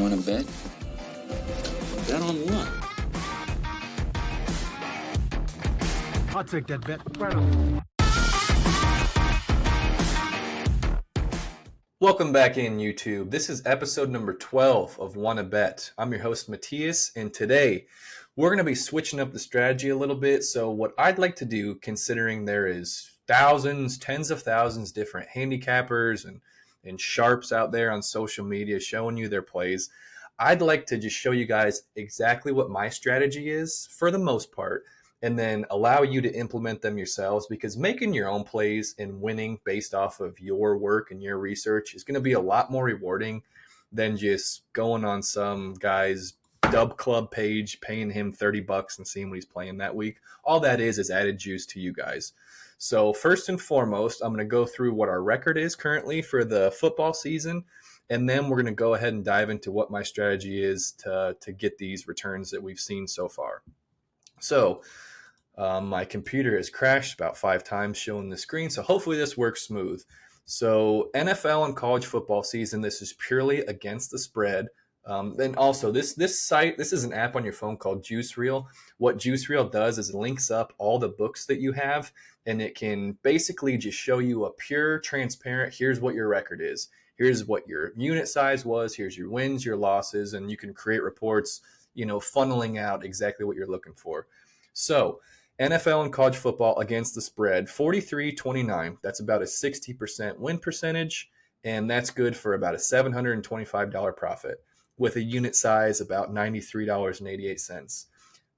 Want to bet? Bet on what? I'll take that bet right on. Welcome back in, YouTube. This is episode number 12 of Wanna Bet. I'm your host, Matthias, and today we're going to be switching up the strategy a little bit. So what I'd like to do, considering there is thousands, tens of thousands different handicappers and sharps out there on social media showing you their plays, I'd like to just show you guys exactly what my strategy is for the most part, and then allow you to implement them yourselves, because making your own plays and winning based off of your work and your research is going to be a lot more rewarding than just going on some guy's dub club page, paying him $30 and seeing what he's playing that week. All that is added juice to you guys. So first and foremost, I'm going to go through what our record is currently for the football season, and then we're going to go ahead and dive into what my strategy is to get these returns that we've seen so far. So my computer has crashed about 5 times showing the screen, so hopefully this works smooth. So NFL and college football season, this is purely against the spread. Then also this site, this is an app on your phone called Juice Reel. What Juice Reel does is it links up all the books that you have, and it can basically just show you a pure, transparent, here's what your record is. Here's what your unit size was. Here's your wins, your losses, and you can create reports, funneling out exactly what you're looking for. So NFL and college football against the spread, 43-29. That's about a 60% win percentage, and that's good for about a $725 profit with a unit size about $93.88.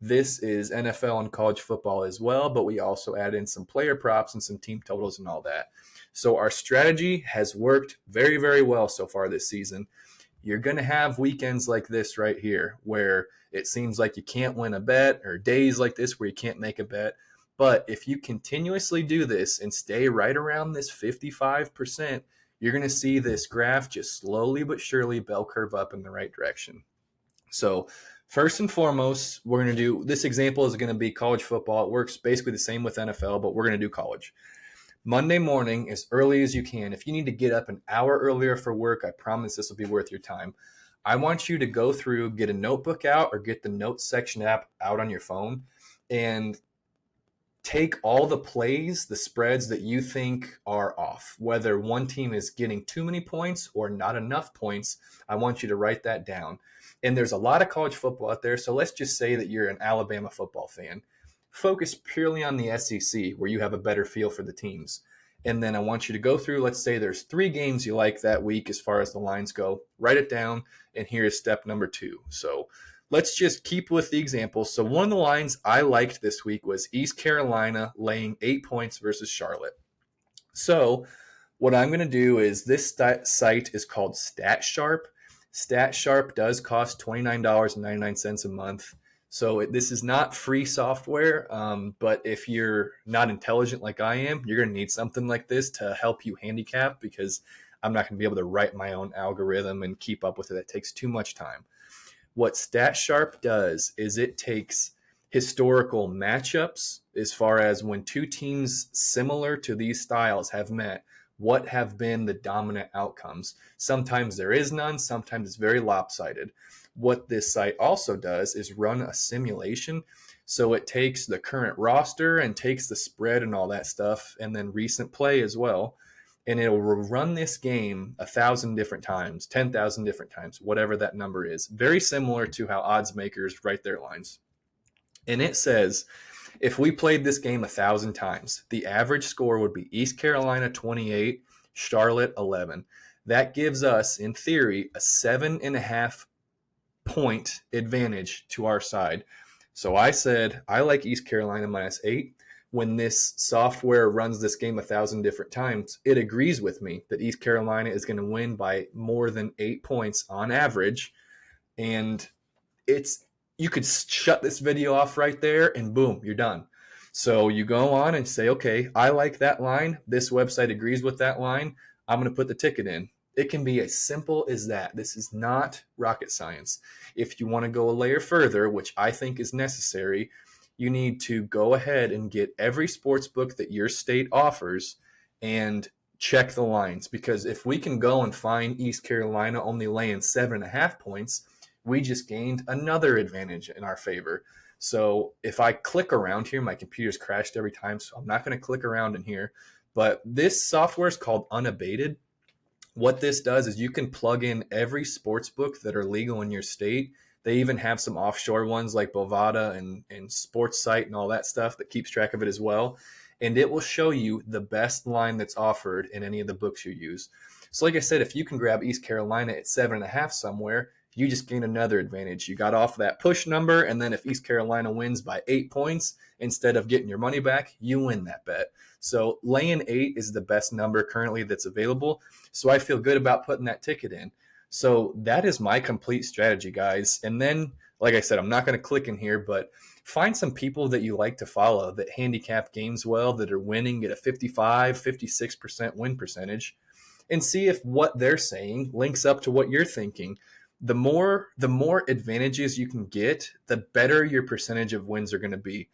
This is NFL and college football as well, but we also add in some player props and some team totals and all that. So our strategy has worked very, very well so far this season. You're going to have weekends like this right here where it seems like you can't win a bet, or days like this where you can't make a bet. But if you continuously do this and stay right around this 55%, you're going to see this graph just slowly but surely bell curve up in the right direction. So first and foremost, we're going to do, this example is going to be college football. It works basically the same with NFL, but we're going to do college. Monday morning, as early as you can. If you need to get up an hour earlier for work, I promise this will be worth your time. I want you to go through, get a notebook out, or get the notes section app out on your phone, and take all the plays, the spreads that you think are off. Whether one team is getting too many points or not enough points, I want you to write that down. And there's a lot of college football out there, so let's just say that you're an Alabama football fan. Focus purely on the SEC, where you have a better feel for the teams. And then I want you to go through, let's say there's 3 games you like that week as far as the lines go. Write it down, and here's step number 2. So let's just keep with the example. So one of the lines I liked this week was East Carolina laying 8 points versus Charlotte. So what I'm going to do is, this site is called Statsharp. Statsharp does cost $29.99 a month. So this is not free software, but if you're not intelligent like I am, you're going to need something like this to help you handicap, because I'm not going to be able to write my own algorithm and keep up with it. It takes too much time. What Statsharp does is it takes historical matchups as far as when 2 teams similar to these styles have met, what have been the dominant outcomes. Sometimes there is none, sometimes it's very lopsided. What this site also does is run a simulation. So it takes the current roster and takes the spread and all that stuff, and then recent play as well. And it will run this game 1,000 different times, 10,000 different times, whatever that number is. Very similar to how odds makers write their lines. And it says, if we played this game 1,000 times, the average score would be East Carolina 28, Charlotte 11. That gives us, in theory, a 7.5 point advantage to our side. So I said, I like East Carolina -8. When this software runs this game 1,000 different times, it agrees with me that East Carolina is going to win by more than 8 points on average. And you could shut this video off right there and boom, you're done. So you go on and say, okay, I like that line. This website agrees with that line. I'm going to put the ticket in. It can be as simple as that. This is not rocket science. If you want to go a layer further, which I think is necessary, you need to go ahead and get every sports book that your state offers and check the lines, because if we can go and find East Carolina only laying 7.5 points, we just gained another advantage in our favor. So if I click around here, my computer's crashed every time, so I'm not going to click around in here. But this software is called Unabated. What this does is you can plug in every sports book that are legal in your state. They even have some offshore ones like Bovada and Sports Site and all that stuff that keeps track of it as well. And it will show you the best line that's offered in any of the books you use. So like I said, if you can grab East Carolina at 7.5 somewhere, you just gain another advantage. You got off that push number, and then if East Carolina wins by 8 points, instead of getting your money back, you win that bet. So laying 8 is the best number currently that's available. So I feel good about putting that ticket in. So that is my complete strategy, guys. And then, like I said, I'm not going to click in here, but find some people that you like to follow that handicap games well, that are winning, get a 55, 56% win percentage, and see if what they're saying links up to what you're thinking. The more advantages you can get, the better your percentage of wins are going to be.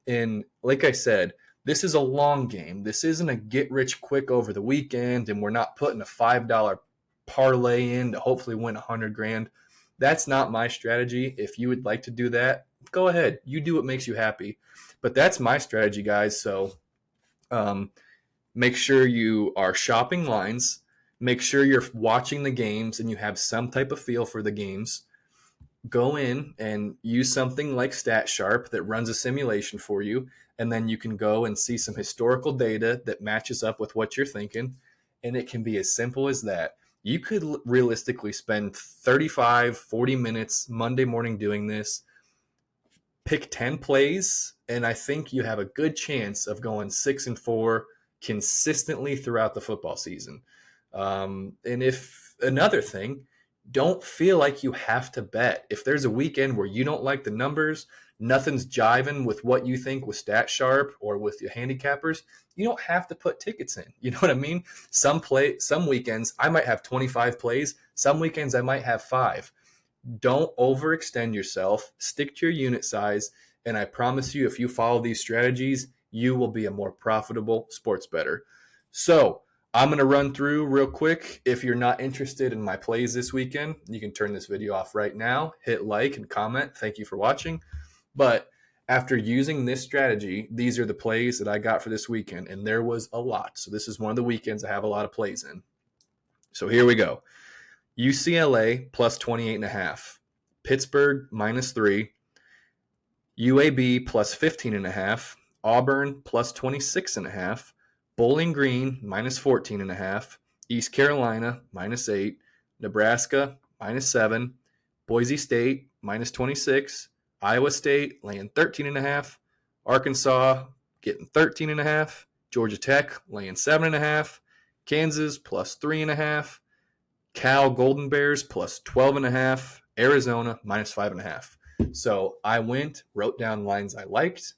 And like I said, this is a long game. This isn't a get rich quick over the weekend, and we're not putting a $5 parlay in to hopefully win 100 grand. That's not my strategy. If you would like to do that, go ahead. You do what makes you happy. But that's my strategy, guys. So make sure you are shopping lines. Make sure you're watching the games and you have some type of feel for the games. Go in and use something like Statsharp that runs a simulation for you, and then you can go and see some historical data that matches up with what you're thinking, and it can be as simple as that. You could realistically spend 35, 40 minutes Monday morning doing this, pick 10 plays, and I think you have a good chance of going 6-4 consistently throughout the football season. And if another thing, don't feel like you have to bet. If there's a weekend where you don't like the numbers, nothing's jiving with what you think with Statsharp or with your handicappers, you don't have to put tickets in. You know what I mean? Some weekends I might have 25 plays. Some weekends I might have 5. Don't overextend yourself. Stick to your unit size. And I promise you, if you follow these strategies, you will be a more profitable sports bettor. So I'm going to run through real quick. If you're not interested in my plays this weekend, you can turn this video off right now, hit like and comment. Thank you for watching. But after using this strategy, these are the plays that I got for this weekend, and there was a lot. So this is one of the weekends I have a lot of plays in. So here we go. UCLA plus 28.5, Pittsburgh -3, UAB plus 15.5, Auburn plus 26.5, Bowling Green -14.5, East Carolina -8, Nebraska -7, Boise State -26, Iowa State laying 13.5, Arkansas getting 13.5, Georgia Tech laying 7.5, Kansas plus 3.5, Cal Golden Bears plus 12.5, Arizona -5.5. So I wrote down lines I liked,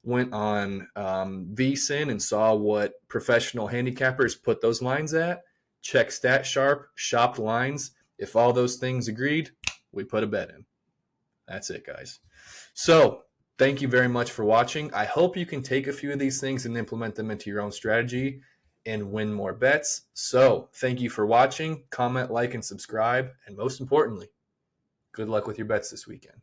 went on VSiN and saw what professional handicappers put those lines at, checked Statsharp, shopped lines. If all those things agreed, we put a bet in. That's it, guys. So thank you very much for watching. I hope you can take a few of these things and implement them into your own strategy and win more bets. So thank you for watching. Comment, like, and subscribe. And most importantly, good luck with your bets this weekend.